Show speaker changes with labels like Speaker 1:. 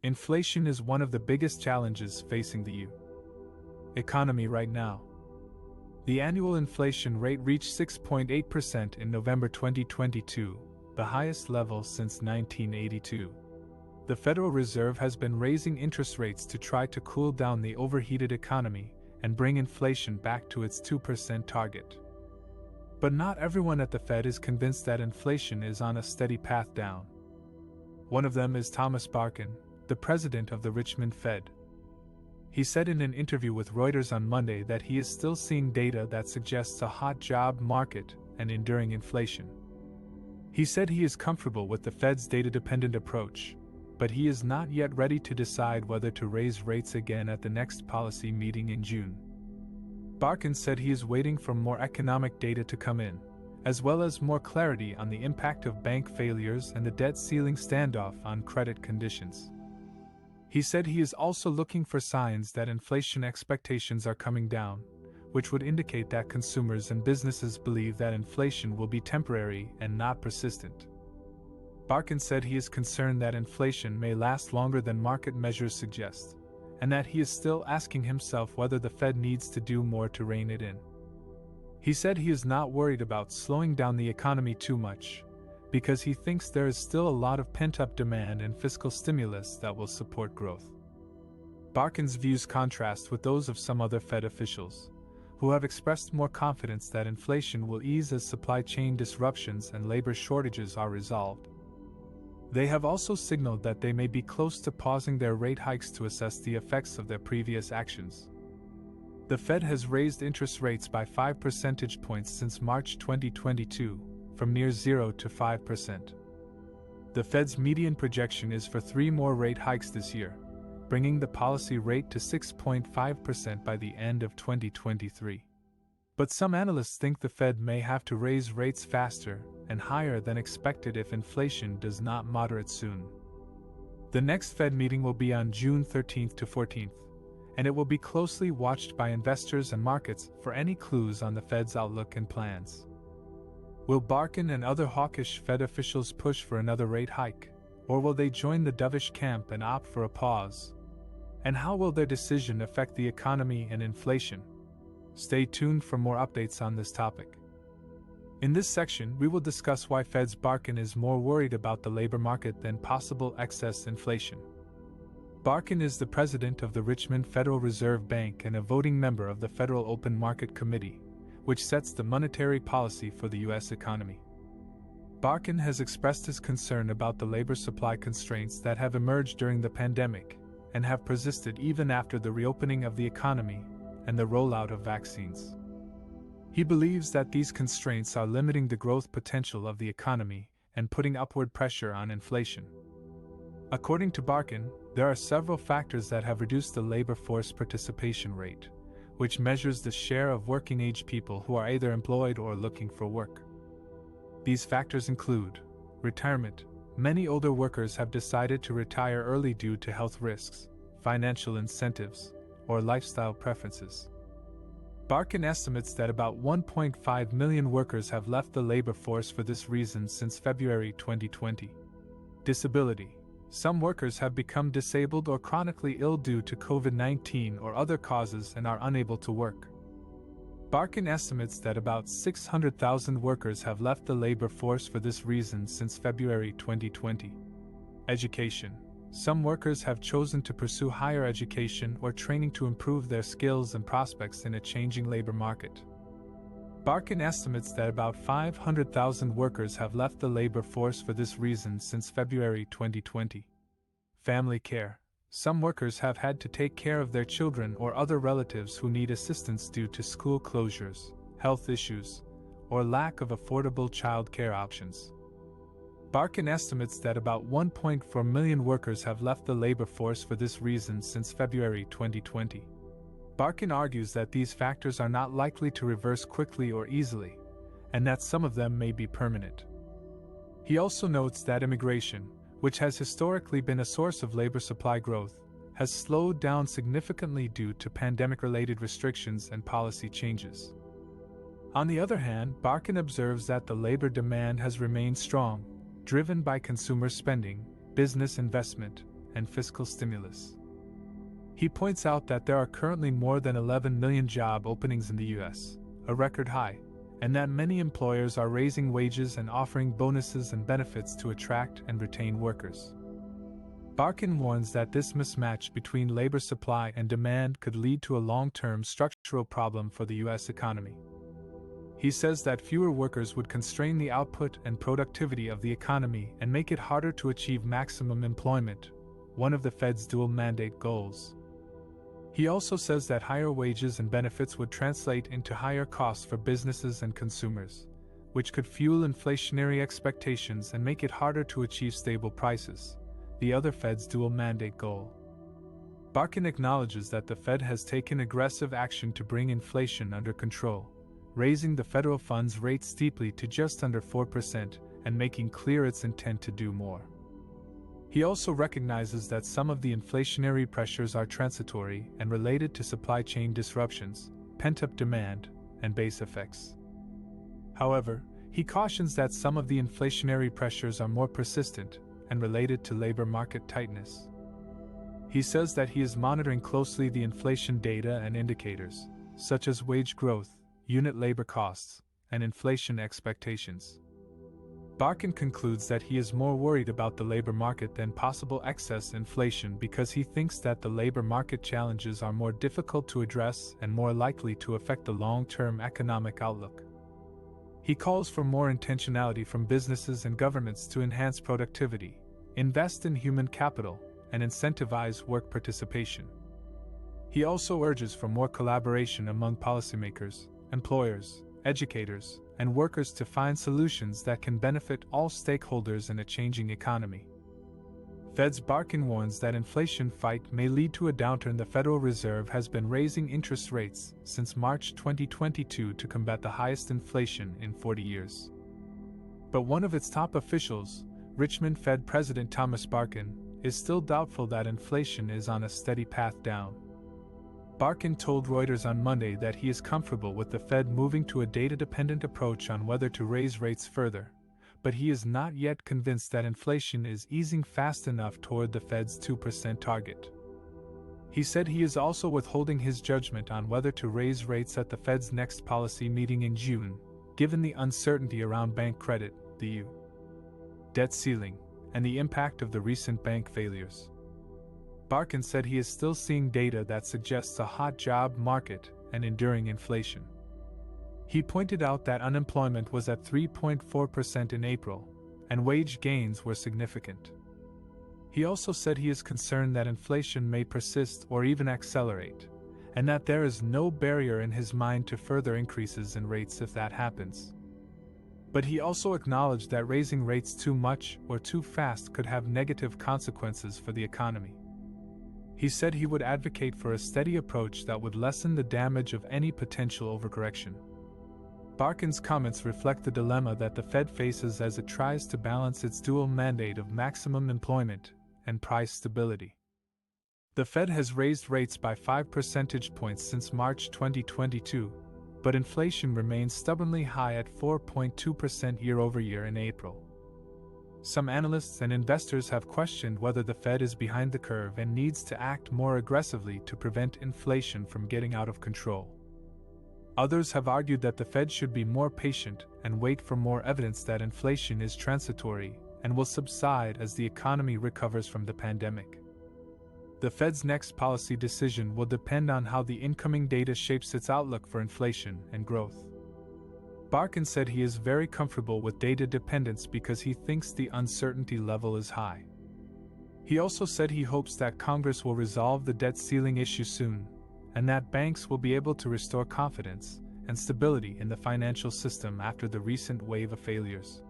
Speaker 1: Inflation is one of the biggest challenges facing the EU economy right now. The annual inflation rate reached 6.8% in November 2022, the highest level since 1982. The Federal Reserve has been raising interest rates to try to cool down the overheated economy and bring inflation back to its 2% target. But not everyone at the Fed is convinced that inflation is on a steady path down. One of them is Thomas Barkin, the president of the Richmond Fed. He said in an interview with Reuters on Monday that he is still seeing data that suggests a hot job market and enduring inflation. He said he is comfortable with the Fed's data-dependent approach, but he is not yet ready to decide whether to raise rates again at the next policy meeting in June. Barkin said he is waiting for more economic data to come in, as well as more clarity on the impact of bank failures and the debt ceiling standoff on credit conditions. He said he is also looking for signs that inflation expectations are coming down, which would indicate that consumers and businesses believe that inflation will be temporary and not persistent. Barkin said he is concerned that inflation may last longer than market measures suggest, and that he is still asking himself whether the Fed needs to do more to rein it in. He said he is not worried about slowing down the economy too much, because he thinks there is still a lot of pent-up demand and fiscal stimulus that will support growth. Barkin's views contrast with those of some other Fed officials, who have expressed more confidence that inflation will ease as supply chain disruptions and labor shortages are resolved. They have also signaled that they may be close to pausing their rate hikes to assess the effects of their previous actions. The Fed has raised interest rates by 5 percentage points since March 2022, from near 0 to 5%. The Fed's median projection is for 3 more rate hikes this year, bringing the policy rate to 6.5% by the end of 2023. But some analysts think the Fed may have to raise rates faster and higher than expected if inflation does not moderate soon. The next Fed meeting will be on June 13th to 14th, and it will be closely watched by investors and markets for any clues on the Fed's outlook and plans. Will Barkin and other hawkish Fed officials push for another rate hike, or will they join the dovish camp and opt for a pause? And how will their decision affect the economy and inflation? Stay tuned for more updates on this topic. In this section, we will discuss why Fed's Barkin is more worried about the labor market than possible excess inflation. Barkin is the president of the Richmond Federal Reserve Bank and a voting member of the Federal Open Market Committee, which sets the monetary policy for the U.S. economy. Barkin has expressed his concern about the labor supply constraints that have emerged during the pandemic and have persisted even after the reopening of the economy and the rollout of vaccines. He believes that these constraints are limiting the growth potential of the economy and putting upward pressure on inflation. According to Barkin, there are several factors that have reduced the labor force participation rate, which measures the share of working-age people who are either employed or looking for work. These factors include retirement. Many older workers have decided to retire early due to health risks, financial incentives, or lifestyle preferences. Barkin estimates that about 1.5 million workers have left the labor force for this reason since February 2020. Disability. Some workers have become disabled or chronically ill due to COVID-19 or other causes and are unable to work. Barkin estimates that about 600,000 workers have left the labor force for this reason since February 2020. Education. Some workers have chosen to pursue higher education or training to improve their skills and prospects in a changing labor market. Barkin estimates that about 500,000 workers have left the labor force for this reason since February 2020. Family care. Some workers have had to take care of their children or other relatives who need assistance due to school closures, health issues, or lack of affordable child care options. Barkin estimates that about 1.4 million workers have left the labor force for this reason since February 2020. Barkin argues that these factors are not likely to reverse quickly or easily, and that some of them may be permanent. He also notes that immigration, which has historically been a source of labor supply growth, has slowed down significantly due to pandemic-related restrictions and policy changes. On the other hand, Barkin observes that the labor demand has remained strong, driven by consumer spending, business investment, and fiscal stimulus. He points out that there are currently more than 11 million job openings in the U.S., a record high, and that many employers are raising wages and offering bonuses and benefits to attract and retain workers. Barkin warns that this mismatch between labor supply and demand could lead to a long-term structural problem for the U.S. economy. He says that fewer workers would constrain the output and productivity of the economy and make it harder to achieve maximum employment, one of the Fed's dual mandate goals. He also says that higher wages and benefits would translate into higher costs for businesses and consumers, which could fuel inflationary expectations and make it harder to achieve stable prices, the other Fed's dual mandate goal. Barkin acknowledges that the Fed has taken aggressive action to bring inflation under control, raising the federal funds rate steeply to just under 4% and making clear its intent to do more. He also recognizes that some of the inflationary pressures are transitory and related to supply chain disruptions, pent-up demand, and base effects. However, he cautions that some of the inflationary pressures are more persistent and related to labor market tightness. He says that he is monitoring closely the inflation data and indicators, such as wage growth, unit labor costs, and inflation expectations. Barkin concludes that he is more worried about the labor market than possible excess inflation because he thinks that the labor market challenges are more difficult to address and more likely to affect the long-term economic outlook. He calls for more intentionality from businesses and governments to enhance productivity, invest in human capital, and incentivize work participation. He also urges for more collaboration among policymakers, employers, educators, and workers to find solutions that can benefit all stakeholders in a changing economy. Fed's Barkin warns that inflation fight may lead to a downturn. The Federal Reserve has been raising interest rates since March 2022 to combat the highest inflation in 40 years. But one of its top officials, Richmond Fed President Thomas Barkin, is still doubtful that inflation is on a steady path down. Barkin told Reuters on Monday that he is comfortable with the Fed moving to a data-dependent approach on whether to raise rates further, but he is not yet convinced that inflation is easing fast enough toward the Fed's 2% target. He said he is also withholding his judgment on whether to raise rates at the Fed's next policy meeting in June, given the uncertainty around bank credit, the U. debt ceiling, and the impact of the recent bank failures. Barkin said he is still seeing data that suggests a hot job market and enduring inflation. He pointed out that unemployment was at 3.4% in April, and wage gains were significant. He also said he is concerned that inflation may persist or even accelerate, and that there is no barrier in his mind to further increases in rates if that happens. But he also acknowledged that raising rates too much or too fast could have negative consequences for the economy. He said he would advocate for a steady approach that would lessen the damage of any potential overcorrection. Barkin's comments reflect the dilemma that the Fed faces as it tries to balance its dual mandate of maximum employment and price stability. The Fed has raised rates by 5 percentage points since March 2022, but inflation remains stubbornly high at 4.2% year-over-year in April. Some analysts and investors have questioned whether the Fed is behind the curve and needs to act more aggressively to prevent inflation from getting out of control. Others have argued that the Fed should be more patient and wait for more evidence that inflation is transitory and will subside as the economy recovers from the pandemic. The Fed's next policy decision will depend on how the incoming data shapes its outlook for inflation and growth. Barkin said he is very comfortable with data dependence because he thinks the uncertainty level is high. He also said he hopes that Congress will resolve the debt ceiling issue soon, and that banks will be able to restore confidence and stability in the financial system after the recent wave of failures.